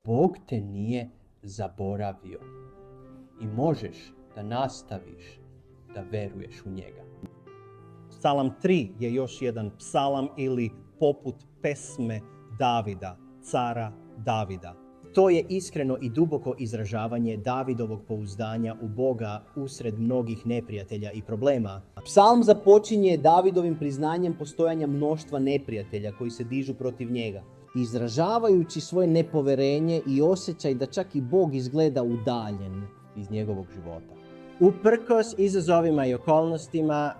Bog te nije zaboravio i možeš da nastaviš da veruješ u njega. Psalam 3 je još jedan psalam ili poput pesme Davida, cara Davida. To je iskreno i duboko izražavanje Davidovog pouzdanja u Boga usred mnogih neprijatelja i problema. Psalm započinje Davidovim priznanjem postojanja mnoštva neprijatelja koji se dižu protiv njega, izražavajući svoje nepoverenje i osjećaj da čak i Bog izgleda udaljen iz njegovog života. Uprkos izazovima i okolnostima,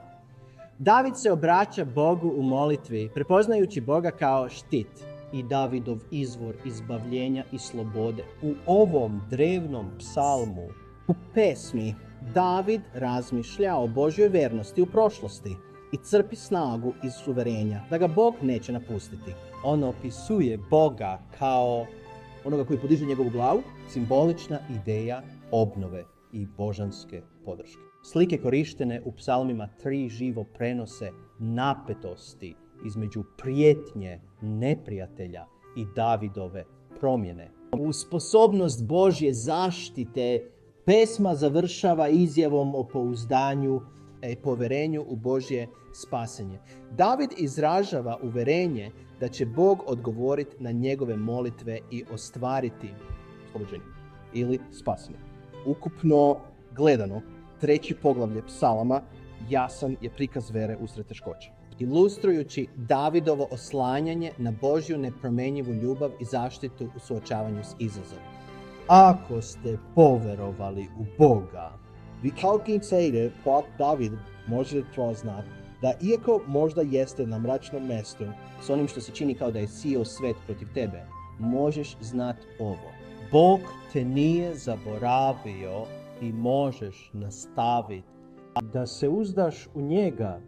David se obraća Bogu u molitvi, prepoznajući Boga kao štit i Davidov izvor izbavljenja i slobode. U ovom drevnom psalmu, U pesmi David razmišlja o Božjoj vernosti u prošlosti i crpi snagu iz uverenja da ga Bog neće napustiti. on opisuje Boga kao Onoga koji podiže njegovu glavu, simbolična ideja obnove i božanske podrške. Slike korištene u psalmima 3 živo prenose napetosti između prijetnje neprijatelja i Davidove promjene. u sposobnost Božje zaštite, pesma završava izjavom o pouzdanju i poverenju u Božje spasenje. David izražava uverenje da će Bog odgovoriti na njegove molitve i ostvariti oslobođenje ili spasenje. Ukupno gledano, 3. poglavlje psalama jasan je prikaz vere usred teškoća, ilustrujući Davidovo oslanjanje na Božju nepromjenjivu ljubav i zaštitu u suočavanju s izazovom. Ako ste poverovali u Boga, Vi kao ide pak David može to znati da iako možda jeste na mračnom mjestu s onim što se čini kao da je sio svet protiv tebe, možeš znati ovo. Bog te nije zaboravio i možeš nastaviti da se uzdaš u njega